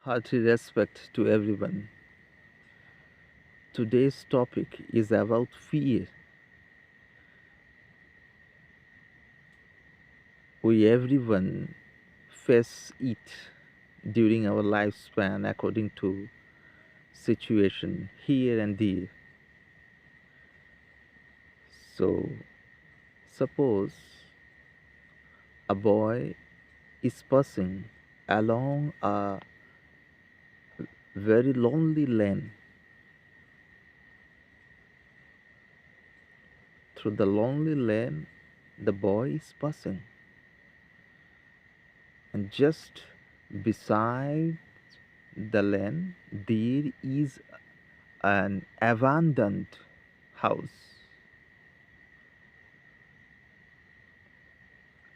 Hearty respect to everyone. Today's topic is about fear. We everyone face it during our lifespan according to situation here and there. So suppose a boy is passing along a very lonely lane. Through the lonely lane the boy is passing, and just beside the lane there is an abandoned house,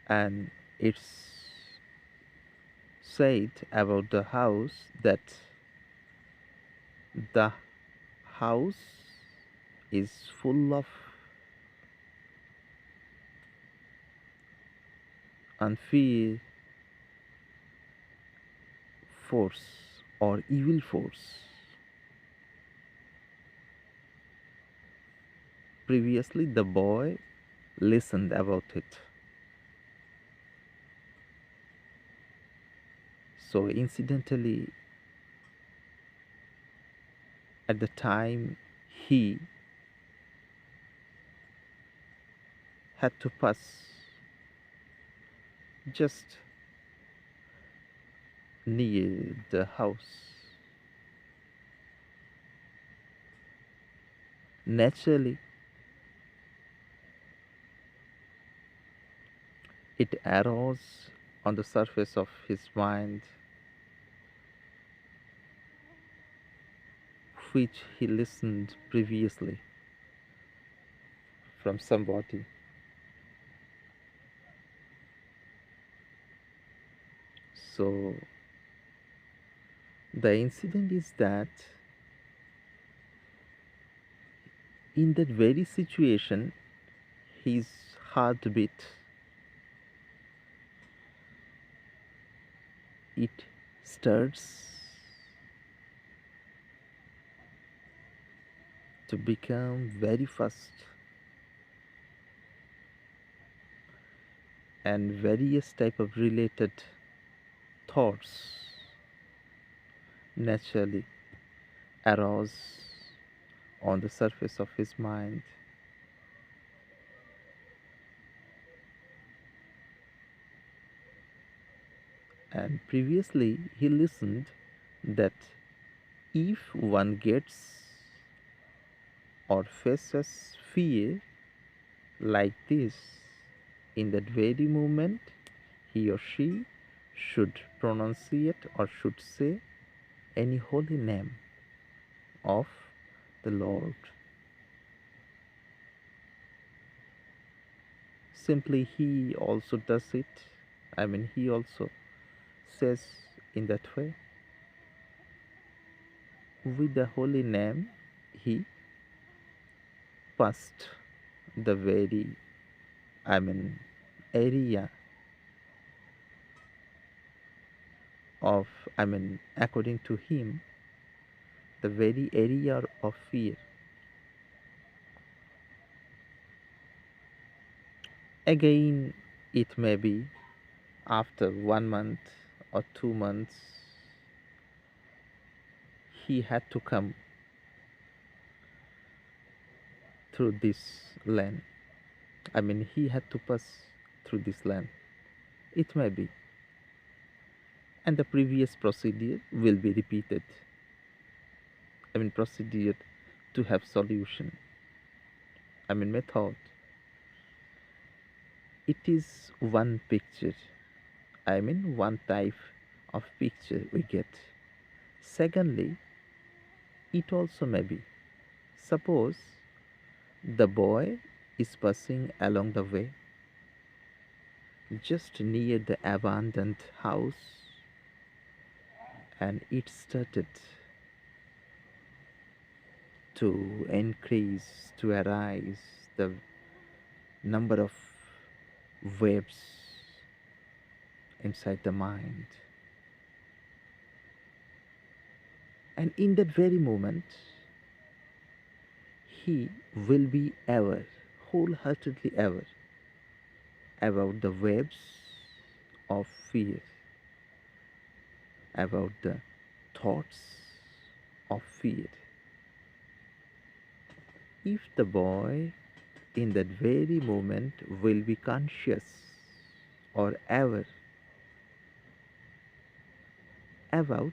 and it's said about the house that the house is full of unfair force or evil force. Previously the boy listened about it, so incidentally at the time he had to pass just near the house. Naturally, it arose on the surface of his mind, which he listened previously from somebody. So, the incident is that in that very situation, his heartbeat it starts to become very fast, and various type of related thoughts naturally arose on the surface of his mind. And previously he listened that if one gets or faces fear like this, in that very moment he or she should pronunciate or should say any holy name of the Lord. Simply he also does it. He also says in that way. With the holy name, he passed the very, I mean, area of, according to him, the very area of fear. Again, it may be after 1 month or 2 months, he had to come through this land. He had to pass through this land. It may be. And the previous procedure will be repeated. Procedure to have solution. Method. It is one picture. One type of picture we get. Secondly, it also may be. Suppose the boy is passing along the way just near the abandoned house, and it started to increase, to arise the number of waves inside the mind. And in that very moment, he will be ever, wholeheartedly ever, about the webs of fear, about the thoughts of fear. If the boy in that very moment will be conscious or ever about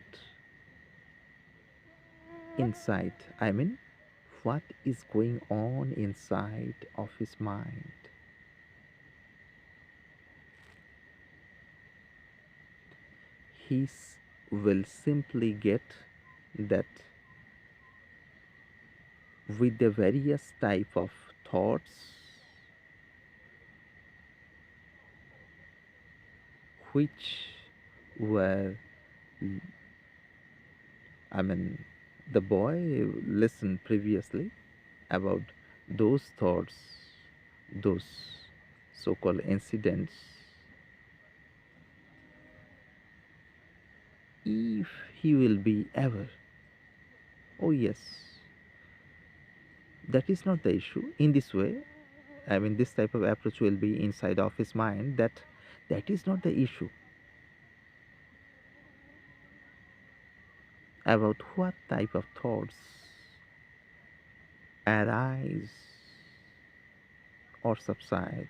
inside, I mean, what is going on inside of his mind, he will simply get that with the various type of thoughts which were, I mean, the boy listened previously about those thoughts, those so called incidents. If he will be ever, oh yes, that is not the issue. In this way, I mean, this type of approach will be inside of his mind, that is not the issue. About what type of thoughts arise or subside.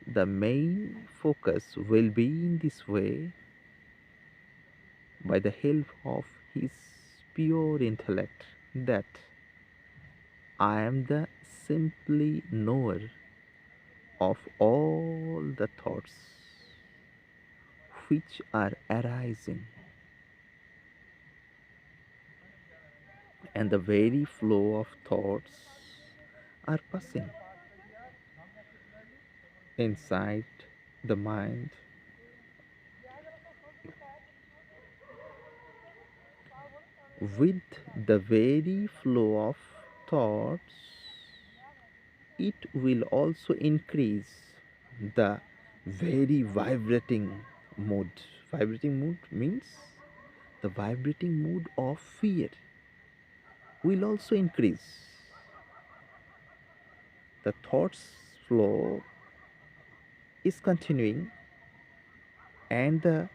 The main focus will be in this way by the help of his pure intellect that I am the simply knower of all the thoughts which are arising, and the very flow of thoughts are passing inside the mind. With the very flow of thoughts, it will also increase the very vibrating mood. Vibrating mood means the vibrating mood of fear will also increase. The thoughts flow is continuing, and the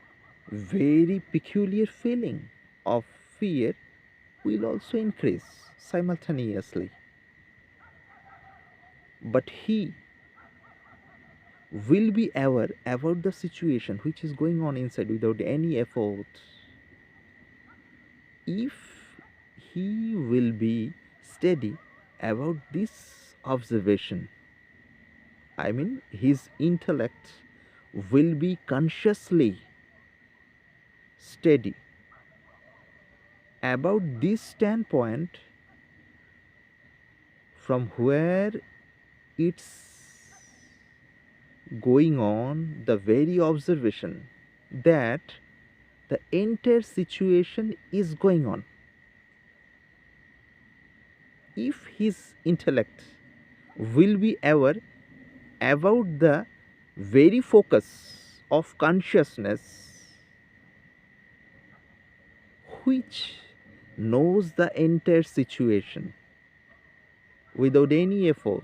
very peculiar feeling of fear will also increase simultaneously. But he will be aware about the situation which is going on inside without any effort. If he will be steady about this observation, I mean, his intellect will be consciously steady about this standpoint from where it's going on, the very observation that the entire situation is going on. If his intellect will be aware about the very focus of consciousness which knows the entire situation without any effort,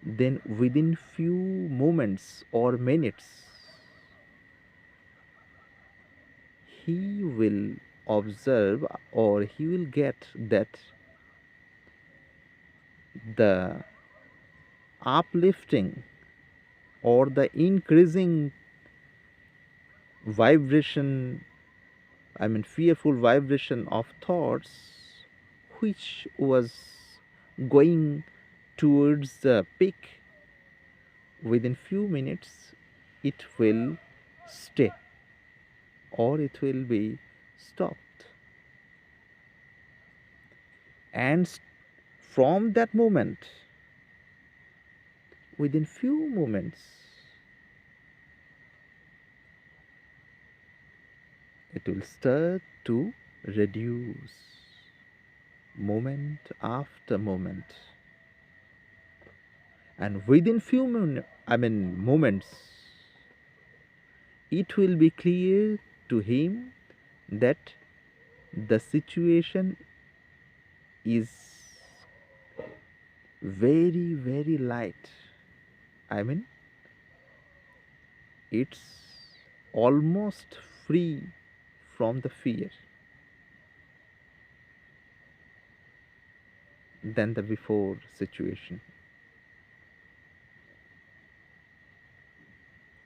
then within few moments or minutes he will observe or he will get that the uplifting or the increasing vibration, I mean fearful vibration of thoughts which was going towards the peak, within few minutes it will stay or it will be stopped. And from that moment, within few moments, it will start to reduce moment after moment, and within moments it will be clear to him that the situation is very, very light. I mean, it's almost free from the fear than the before situation.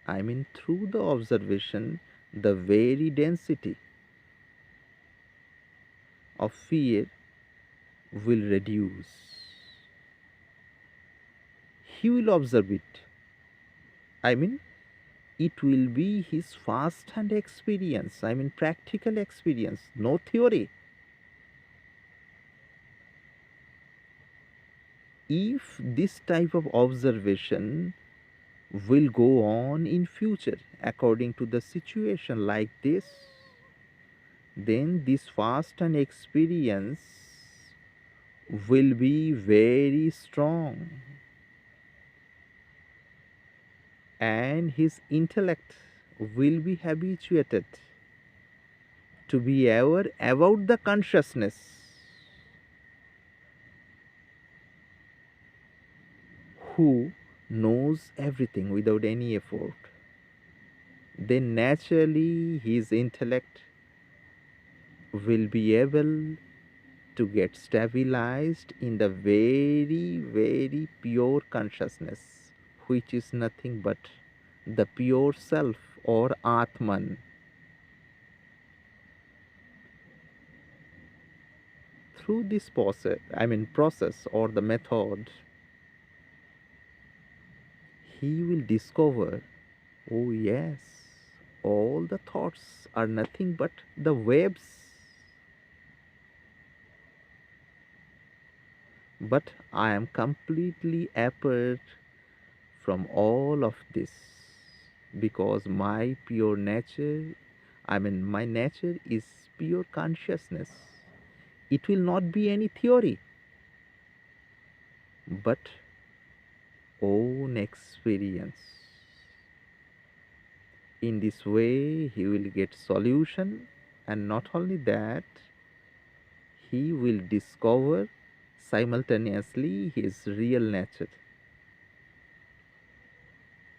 I mean, through the observation, the very density of fear will reduce. He will observe it. I mean, it will be his first hand experience. I mean, practical experience, no theory. If this type of observation will go on in future according to the situation like this, then this first hand experience will be very strong, and his intellect will be habituated to be aware about the consciousness who knows everything without any effort. Then naturally his intellect will be able to get stabilized in the very, very pure consciousness, which is nothing but the pure self or Atman. Through this process or the method, he will discover, oh yes, all the thoughts are nothing but the webs. But I am completely apart from all of this because my pure nature, my nature is pure consciousness. It will not be any theory, but own experience. In this way, he will get solution, and not only that, he will discover simultaneously his real nature.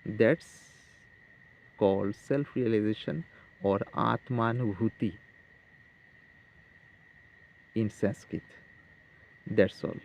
That's called self realization or Atmanubhuti in Sanskrit. That's all.